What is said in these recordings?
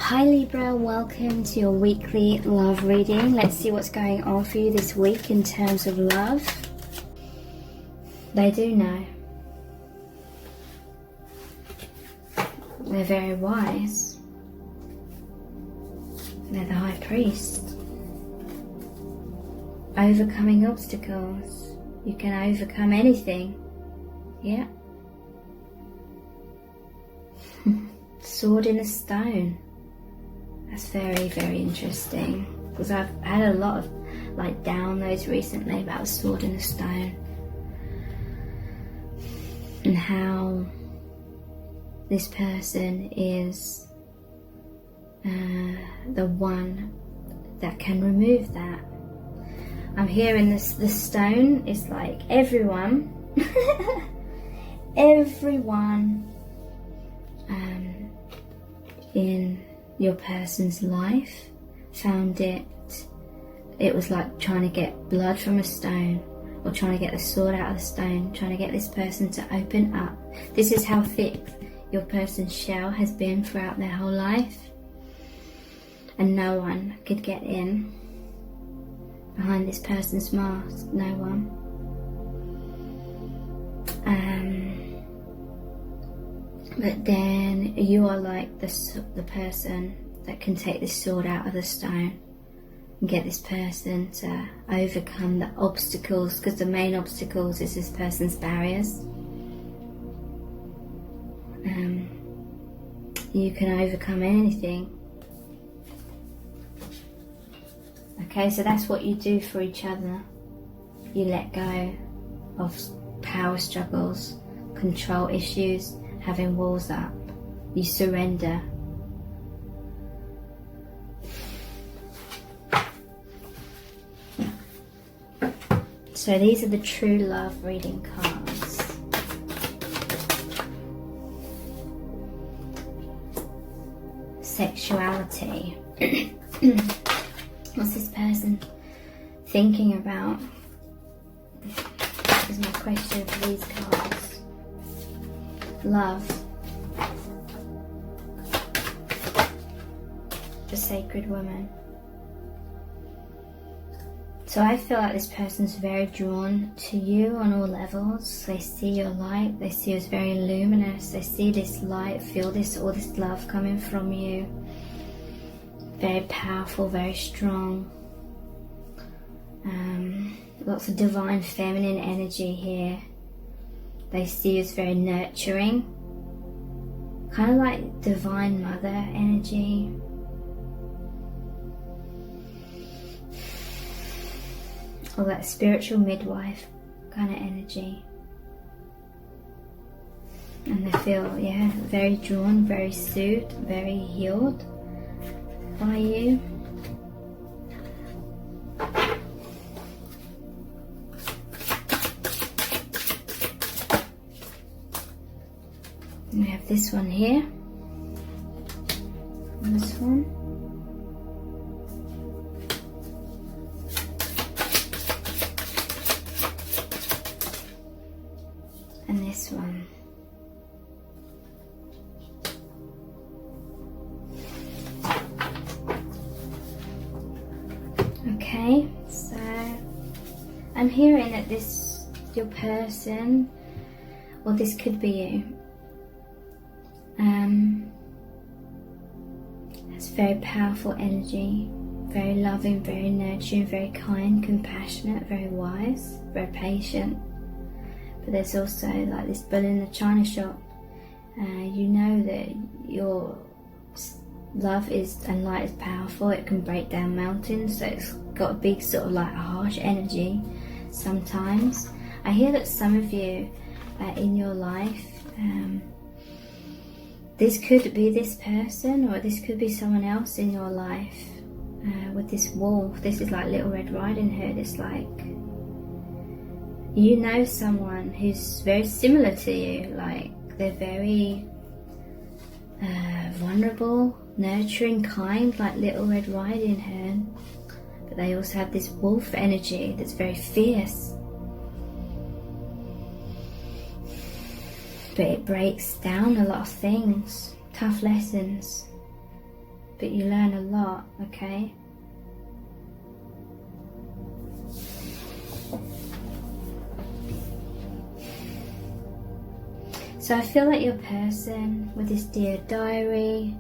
Hi Libra, welcome to your weekly love reading. Let's see what's going on for you this week in terms of love. They do know. They're very wise. They're the High Priest. Overcoming obstacles. You can overcome anything. Yeah. Sword in a stone. That's very, very interesting, because I've had a lot of downloads recently about the sword in the stone and how this person is the one that can remove that. I'm hearing this. The stone is like everyone, everyone in your person's life found it was like trying to get blood from a stone, or trying to get the sword out of the stone, trying to get this person to open up. This is how thick your person's shell has been throughout their whole life, and no one could get in behind this person's mask. No one. But then you are like the person that can take this sword out of the stone and get this person to overcome the obstacles, because the main obstacles is this person's barriers. You can overcome anything. Okay, so that's what you do for each other. You let go of power struggles, control issues, having walls up. You surrender. So these are the true love reading cards. Sexuality. What's this person thinking about? This is my question for these cards. Love. The sacred woman. So I feel like this person's very drawn to you on all levels. They see your light. They see you as very luminous. They see this light, feel all this love coming from you. Very powerful, very strong. Lots of divine feminine energy here. They see you as very nurturing, kind of like divine mother energy. Or that spiritual midwife kind of energy. And they feel, yeah, very drawn, very soothed, very healed by you. We have this one here, and this one, and this one. Okay, so I'm hearing that your person, or this could be you, has very powerful energy, very loving, very nurturing, very kind, compassionate, very wise, very patient. But there's also like this bull in the china shop. You know that your love and light is powerful. It can break down mountains, so it's got a big sort of like harsh energy sometimes. I hear that some of you in your life, this could be this person, or this could be someone else in your life with this wolf. This is like Little Red Riding Hood. It's like you know someone who's very similar to you. Like they're very vulnerable, nurturing, kind, like Little Red Riding Hood. But they also have this wolf energy that's very fierce. But it breaks down a lot of things, tough lessons, but you learn a lot, okay? So I feel like your person with this Dear Diary,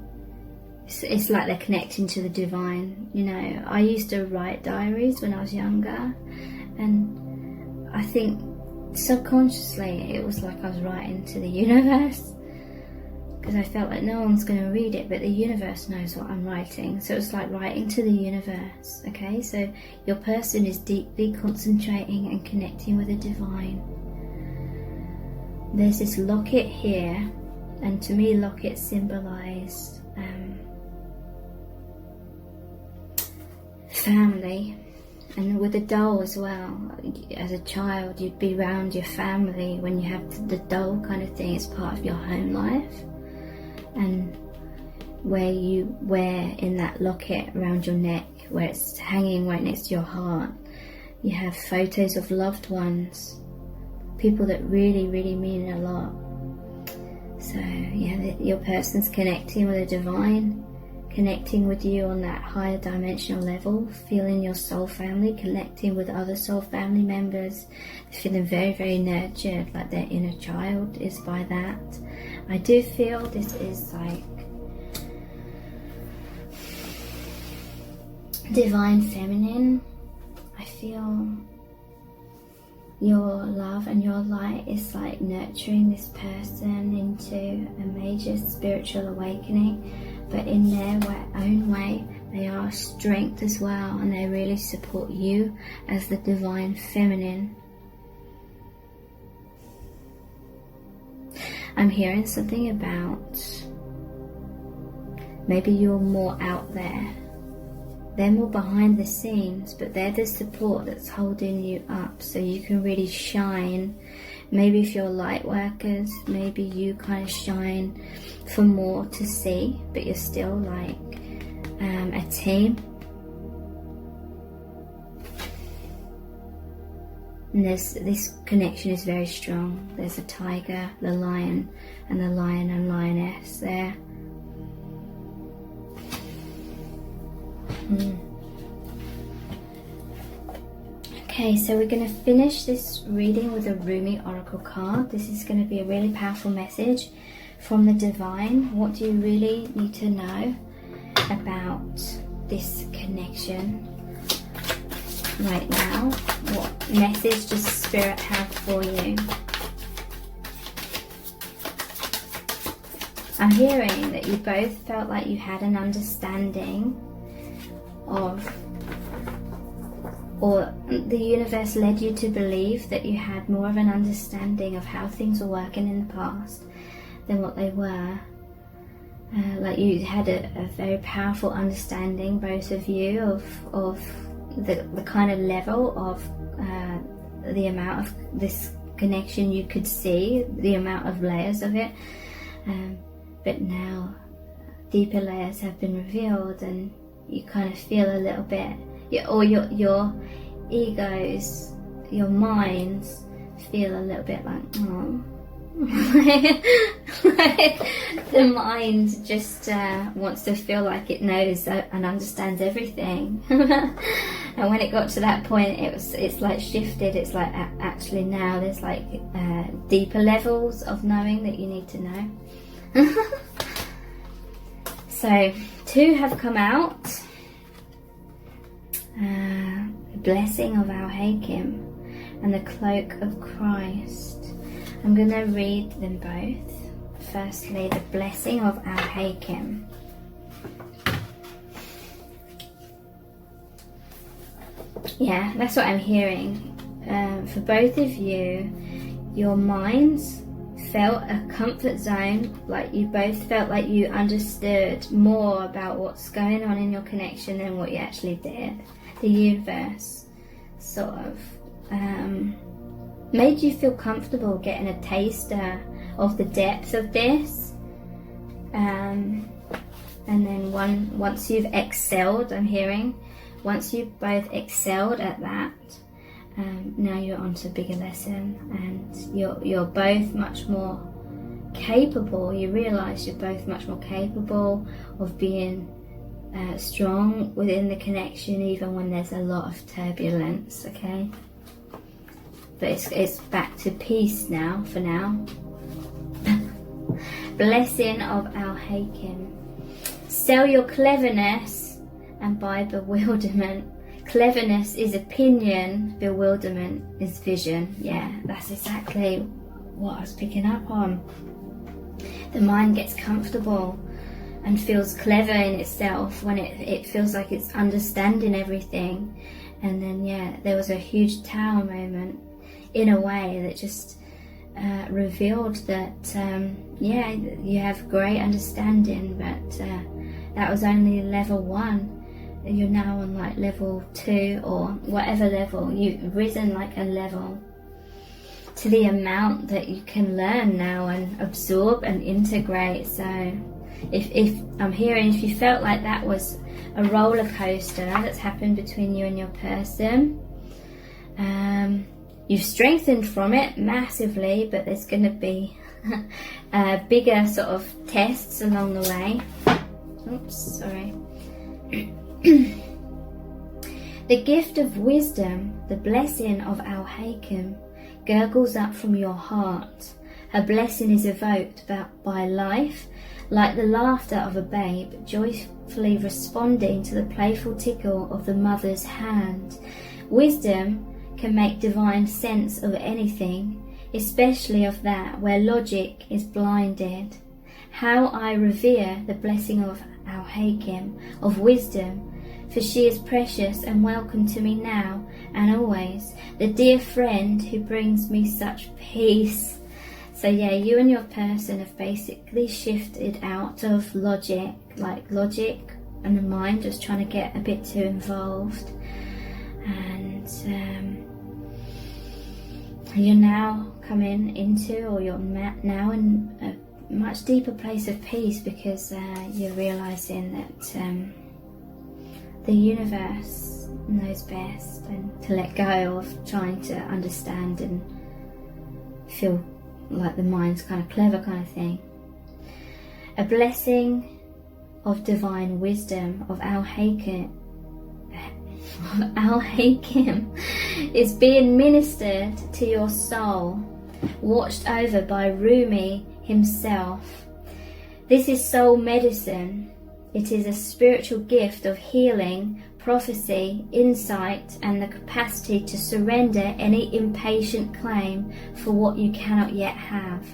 it's like they're connecting to the divine. You know, I used to write diaries when I was younger, and I think subconsciously it was like I was writing to the universe, because I felt like no one's going to read it, but the universe knows what I'm writing. So it's like writing to the universe, okay? So your person is deeply concentrating and connecting with the divine. There's this locket here, and to me locket symbolised family. And with the doll as well, as a child you'd be around your family. When you have the doll kind of thing, it's part of your home life. And where you wear in that locket around your neck, where it's hanging right next to your heart, you have photos of loved ones, people that really, really mean a lot. So yeah, your person's connecting with the divine, connecting with you on that higher dimensional level, feeling your soul family, connecting with other soul family members, feeling very, very nurtured, like their inner child is by that. I do feel this is like divine feminine. I feel your love and your light is like nurturing this person into a major spiritual awakening, but in their own way they are strength as well, and they really support you as the divine feminine. I'm hearing something about maybe you're more out there. They're more behind the scenes, but they're the support that's holding you up so you can really shine. Maybe if you're light workers, maybe you kind of shine for more to see, but you're still like a team. And this connection is very strong. There's a tiger, the lion, and the lion and lioness there. Okay, so we're going to finish this reading with a Rumi Oracle card. This is going to be a really powerful message from the divine. What do you really need to know about this connection right now? What message does Spirit have for you? I'm hearing that you both felt like you had an understanding of, or the universe led you to believe that you had more of an understanding of how things were working in the past than what they were. Like you had a very powerful understanding, both of you, of the kind of level of the amount of this connection you could see, the amount of layers of it. But now deeper layers have been revealed, and you kind of feel a little bit, or your egos, your minds feel a little bit like, oh. The mind just wants to feel like it knows and understands everything. And when it got to that point, it's like shifted. It's like actually now there's like deeper levels of knowing that you need to know. So 2 have come out. The blessing of our Hakim and the cloak of Christ. I'm going to read them both. Firstly, the blessing of our Hakim. Yeah, that's what I'm hearing. For both of you, your minds felt a comfort zone, like you both felt like you understood more about what's going on in your connection than what you actually did. The universe sort of made you feel comfortable getting a taster of the depth of this, and then once you've excelled, I'm hearing, once you've both excelled at that, now you're on to a bigger lesson, and you're both much more capable. You realise you're both much more capable of being strong within the connection, even when there's a lot of turbulence, okay? But it's back to peace now, for now. Blessing of Al-Hakim. Sell your cleverness and buy bewilderment. Cleverness is opinion, bewilderment is vision. Yeah, that's exactly what I was picking up on. The mind gets comfortable and feels clever in itself when it feels like it's understanding everything. And then, yeah, there was a huge Tower moment in a way that just revealed that, yeah, you have great understanding, but that was only level 1. You're now on like level 2 or whatever level. You've risen like a level to the amount that you can learn now and absorb and integrate. So if I'm hearing, if you felt like that was a roller coaster that's happened between you and your person, you've strengthened from it massively, but there's going to be bigger sort of tests along the way. Oops, sorry. The gift of wisdom, the blessing of Al-Hakim, gurgles up from your heart. Her blessing is evoked by life, like the laughter of a babe, joyfully responding to the playful tickle of the mother's hand. Wisdom can make divine sense of anything, especially of that where logic is blinded. How I revere the blessing of Al-Hakim, of wisdom, for she is precious and welcome to me now and always, the dear friend who brings me such peace. So yeah, you and your person have basically shifted out of logic, like logic and the mind just trying to get a bit too involved, and you're now coming into, or you're now in a much deeper place of peace, because you're realizing that the universe knows best, and to let go of trying to understand and feel like the mind's kind of clever kind of thing. A blessing of divine wisdom of Al-Hakim is being ministered to your soul, watched over by Rumi himself. This is soul medicine. It is a spiritual gift of healing, prophecy, insight, and the capacity to surrender any impatient claim for what you cannot yet have.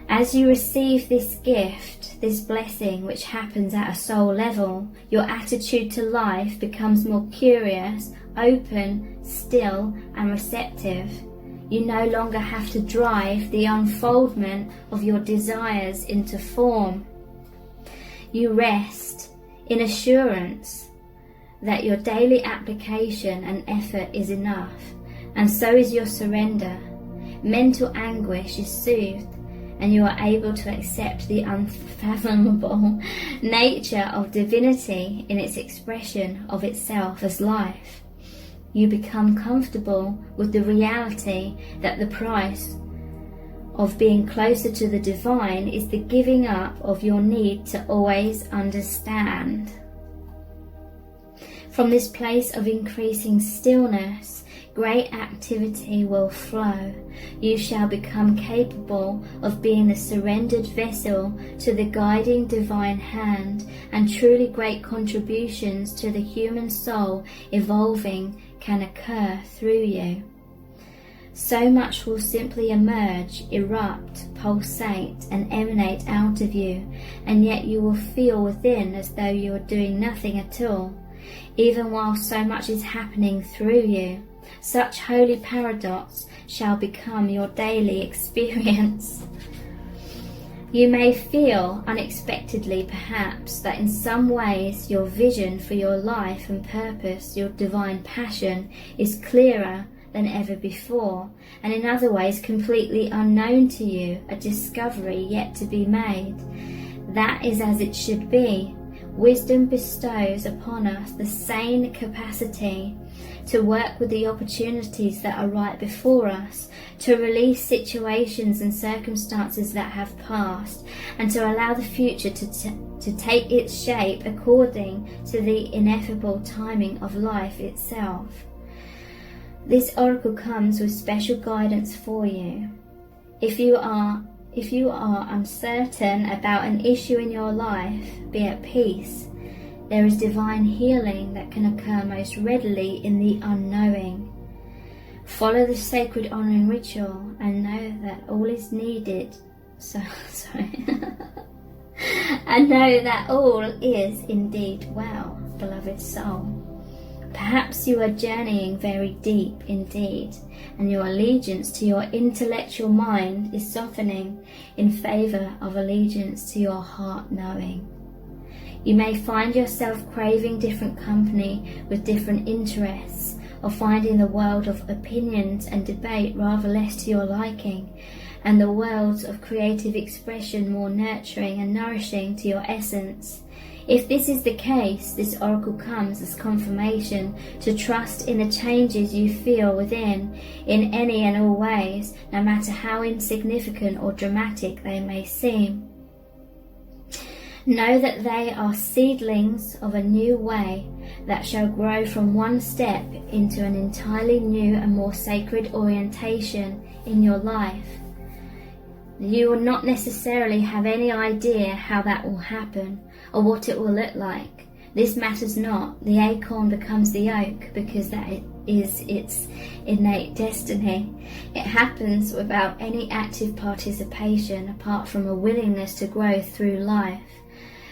As you receive this gift, this blessing which happens at a soul level, your attitude to life becomes more curious, open, still, and receptive. You no longer have to drive the unfoldment of your desires into form. You rest in assurance that your daily application and effort is enough, and so is your surrender. Mental anguish is soothed, and you are able to accept the unfathomable nature of divinity in its expression of itself as life. You become comfortable with the reality that the price of being closer to the divine is the giving up of your need to always understand. From this place of increasing stillness, great activity will flow. You shall become capable of being the surrendered vessel to the guiding divine hand, and truly great contributions to the human soul evolving can occur through you. So much will simply emerge, erupt, pulsate, and emanate out of you, and yet you will feel within as though you are doing nothing at all, even while so much is happening through you. Such holy paradox shall become your daily experience. You may feel unexpectedly, perhaps, that in some ways your vision for your life and purpose, your divine passion, is clearer than ever before, and in other ways completely unknown to you, a discovery yet to be made. That is as it should be. Wisdom bestows upon us the sane capacity to work with the opportunities that are right before us, to release situations and circumstances that have passed, and to allow the future to to take its shape according to the ineffable timing of life itself. This oracle comes with special guidance for you. If you are uncertain about an issue in your life, be at peace. There is divine healing that can occur most readily in the unknowing. Follow the sacred honoring ritual and know that all is needed. And know that all is indeed well, beloved soul. Perhaps you are journeying very deep indeed, and your allegiance to your intellectual mind is softening in favour of allegiance to your heart knowing. You may find yourself craving different company with different interests, or finding the world of opinions and debate rather less to your liking, and the worlds of creative expression more nurturing and nourishing to your essence. If this is the case, this oracle comes as confirmation to trust in the changes you feel within in any and all ways, no matter how insignificant or dramatic they may seem. Know that they are seedlings of a new way that shall grow from one step into an entirely new and more sacred orientation in your life. You will not necessarily have any idea how that will happen or what it will look like. This matters not. The acorn becomes the oak because that is its innate destiny. It happens without any active participation apart from a willingness to grow through life.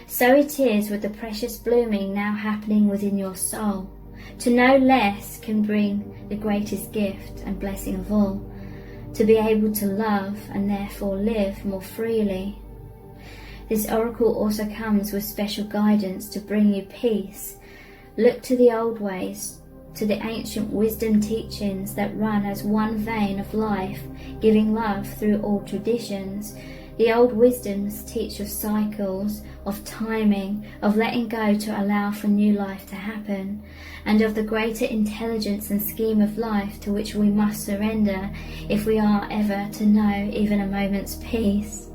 So it is with the precious blooming now happening within your soul. To know less can bring the greatest gift and blessing of all, to be able to love and therefore live more freely. This oracle also comes with special guidance to bring you peace. Look to the old ways, to the ancient wisdom teachings that run as one vein of life, giving love through all traditions. The old wisdoms teach of cycles, of timing, of letting go to allow for new life to happen, and of the greater intelligence and scheme of life to which we must surrender if we are ever to know even a moment's peace.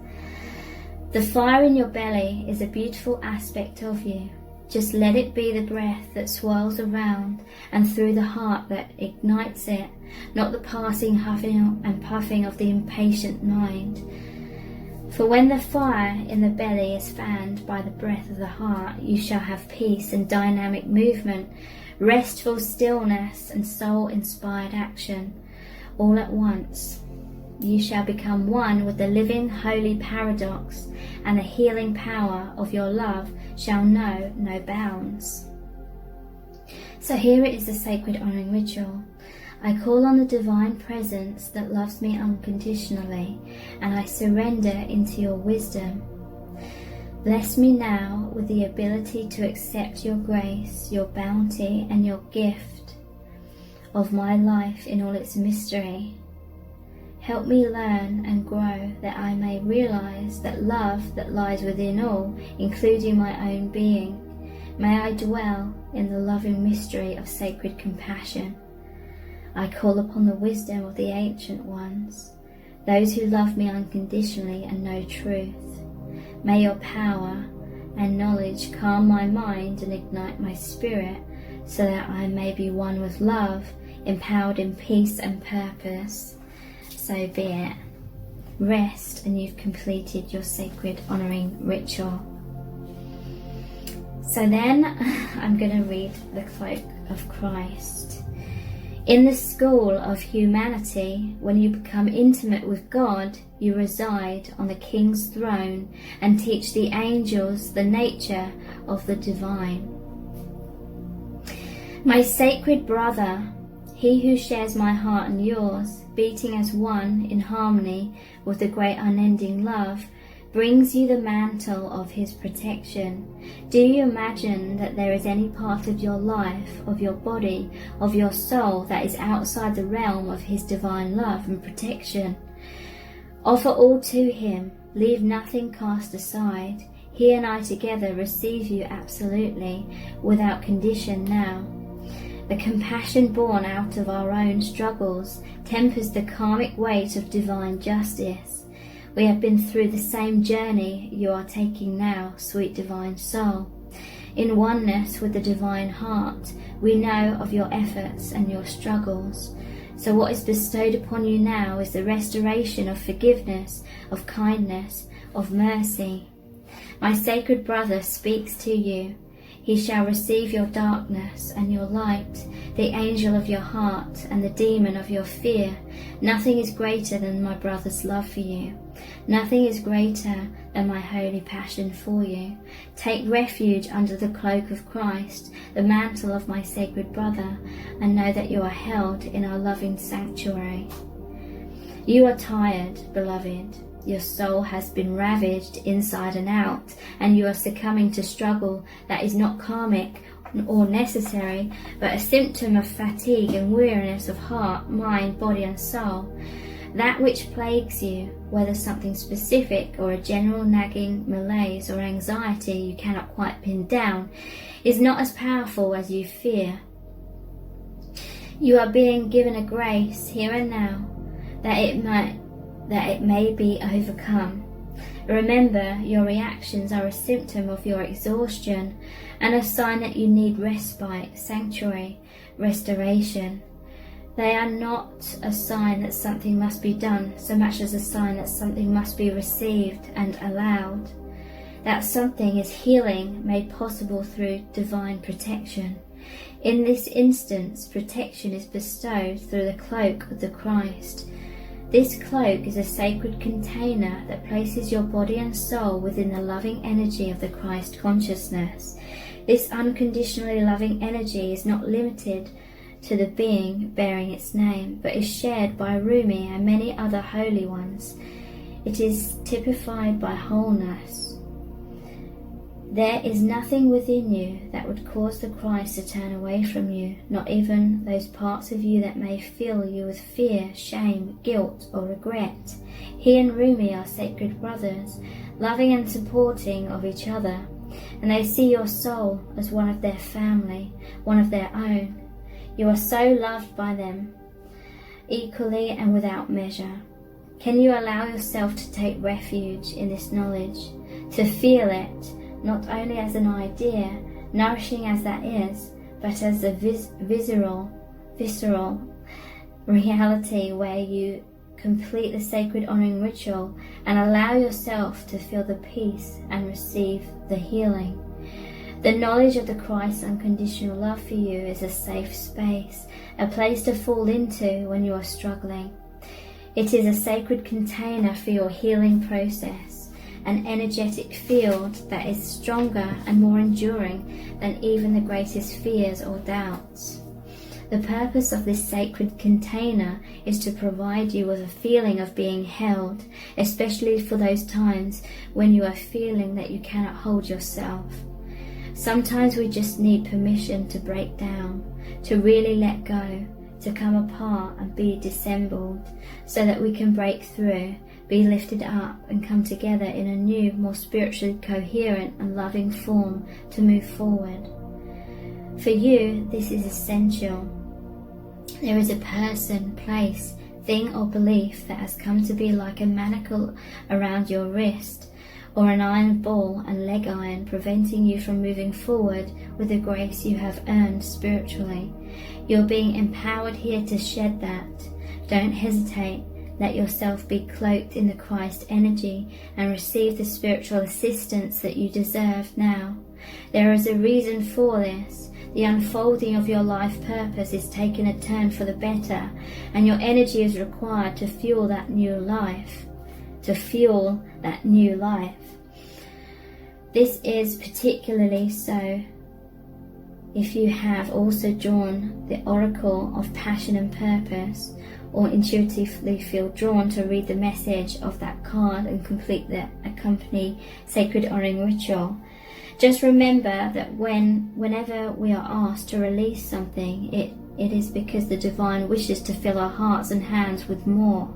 The fire in your belly is a beautiful aspect of you. Just let it be the breath that swirls around and through the heart that ignites it, not the passing huffing and puffing of the impatient mind. For when the fire in the belly is fanned by the breath of the heart, you shall have peace and dynamic movement, restful stillness and soul-inspired action, all at once. You shall become one with the living holy paradox, and the healing power of your love shall know no bounds. So here it is the sacred honouring ritual. I call on the divine presence that loves me unconditionally, and I surrender into your wisdom. Bless me now with the ability to accept your grace, your bounty, and your gift of my life in all its mystery. Help me learn and grow that I may realize that love that lies within all, including my own being. May I dwell in the loving mystery of sacred compassion. I call upon the wisdom of the ancient ones, those who love me unconditionally and know truth. May your power and knowledge calm my mind and ignite my spirit, so that I may be one with love, empowered in peace and purpose. So be it. Rest, and you've completed your sacred honouring ritual. So then I'm going to read the Cloak of Christ. In the school of humanity, when you become intimate with God, you reside on the King's throne and teach the angels the nature of the divine. My sacred brother, he who shares my heart and yours, beating as one in harmony with the great unending love, brings you the mantle of his protection. Do you imagine that there is any part of your life, of your body, of your soul that is outside the realm of his divine love and protection? Offer all to him, leave nothing cast aside. He and I together receive you absolutely, without condition now. The compassion born out of our own struggles tempers the karmic weight of divine justice. We have been through the same journey you are taking now, sweet divine soul. In oneness with the divine heart, we know of your efforts and your struggles. So what is bestowed upon you now is the restoration of forgiveness, of kindness, of mercy. My sacred brother speaks to you. He shall receive your darkness and your light, the angel of your heart and the demon of your fear. Nothing is greater than my brother's love for you. Nothing is greater than my holy passion for you. Take refuge under the cloak of Christ, the mantle of my sacred brother, and know that you are held in our loving sanctuary. You are tired, beloved. Your soul has been ravaged inside and out, and you are succumbing to struggle that is not karmic or necessary, but a symptom of fatigue and weariness of heart, mind, body and soul. That which plagues you, whether something specific or a general nagging malaise or anxiety you cannot quite pin down, is not as powerful as you fear. You are being given a grace here and now that it may be overcome. Remember, your reactions are a symptom of your exhaustion and a sign that you need respite, sanctuary, restoration. They are not a sign that something must be done so much as a sign that something must be received and allowed. That something is healing made possible through divine protection. In this instance, protection is bestowed through the cloak of the Christ. This cloak is a sacred container that places your body and soul within the loving energy of the Christ consciousness. This unconditionally loving energy is not limited to the being bearing its name, but is shared by Rumi and many other holy ones. It is typified by wholeness. There is nothing within you that would cause the Christ to turn away from you, not even those parts of you that may fill you with fear, shame, guilt or regret. He and Rumi are sacred brothers, loving and supporting of each other, and they see your soul as one of their family, one of their own. You are so loved by them, equally and without measure. Can you allow yourself to take refuge in this knowledge, to feel it, not only as an idea, nourishing as that is, but as a visceral reality where you complete the sacred honoring ritual and allow yourself to feel the peace and receive the healing. The knowledge of the Christ's unconditional love for you is a safe space, a place to fall into when you are struggling. It is a sacred container for your healing process, an energetic field that is stronger and more enduring than even the greatest fears or doubts. The purpose of this sacred container is to provide you with a feeling of being held, especially for those times when you are feeling that you cannot hold yourself. Sometimes we just need permission to break down, to really let go, to come apart and be dissembled, so that we can break through, be lifted up and come together in a new, more spiritually coherent and loving form to move forward. For you, this is essential. There is a person, place, thing or belief that has come to be like a manacle around your wrist, or an iron ball and leg iron preventing you from moving forward with the grace you have earned spiritually. You're being empowered here to shed that. Don't hesitate. Let yourself be cloaked in the Christ energy and receive the spiritual assistance that you deserve now. There is a reason for this. The unfolding of your life purpose is taking a turn for the better, and your energy is required to fuel that new life. This is particularly so if you have also drawn the oracle of passion and purpose, or intuitively feel drawn to read the message of that card and complete the accompanying sacred honoring ritual. Just remember that whenever we are asked to release something, it is because the divine wishes to fill our hearts and hands with more.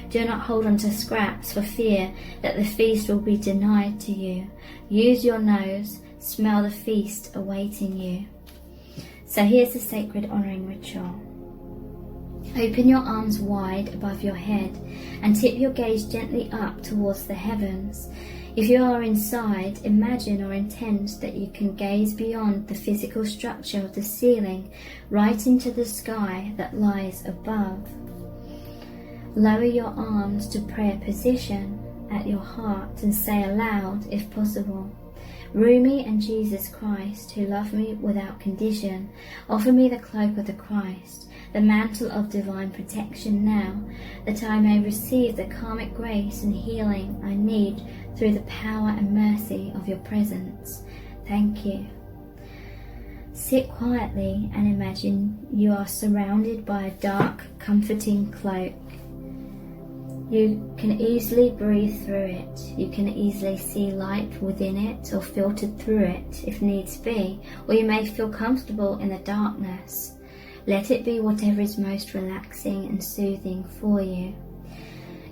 Do not hold on to scraps for fear that the feast will be denied to you. Use your nose, smell the feast awaiting you. So here's the sacred honoring ritual. Open your arms wide above your head and tip your gaze gently up towards the heavens. If you are inside, imagine or intend that you can gaze beyond the physical structure of the ceiling right into the sky that lies above. Lower your arms to prayer position at your heart and say aloud, if possible, Rumi and Jesus Christ, who love me without condition, offer me the cloak of the Christ, the mantle of divine protection now, that I may receive the karmic grace and healing I need through the power and mercy of your presence. Thank you. Sit quietly and imagine you are surrounded by a dark, comforting cloak. You can easily breathe through it. You can easily see light within it or filtered through it if needs be, or you may feel comfortable in the darkness. Let it be whatever is most relaxing and soothing for you.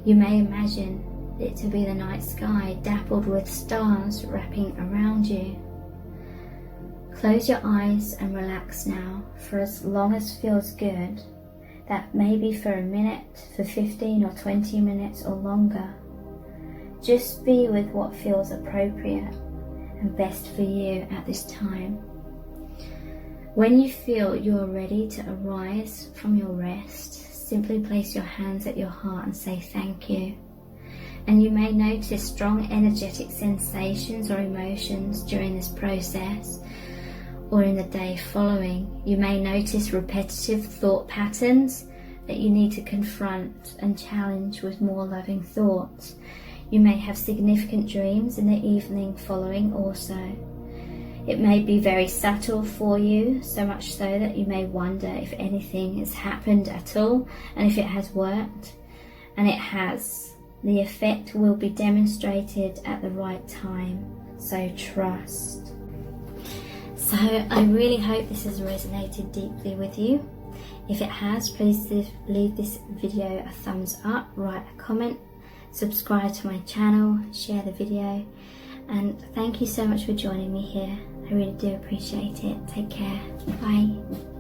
You may imagine it to be the night sky dappled with stars wrapping around you. Close your eyes and relax now for as long as feels good. That may be for a minute, for 15 or 20 minutes or longer. Just be with what feels appropriate and best for you at this time. When you feel you are ready to arise from your rest, simply place your hands at your heart and say thank you. And you may notice strong energetic sensations or emotions during this process, or in the day following. You may notice repetitive thought patterns that you need to confront and challenge with more loving thoughts. You may have significant dreams in the evening following also. It may be very subtle for you, so much so that you may wonder if anything has happened at all and if it has worked. And it has. The effect will be demonstrated at the right time, so trust. So I really hope this has resonated deeply with you. If it has, please leave this video a thumbs up, write a comment, subscribe to my channel, share the video, and thank you so much for joining me here. I really do appreciate it. Take care. Bye.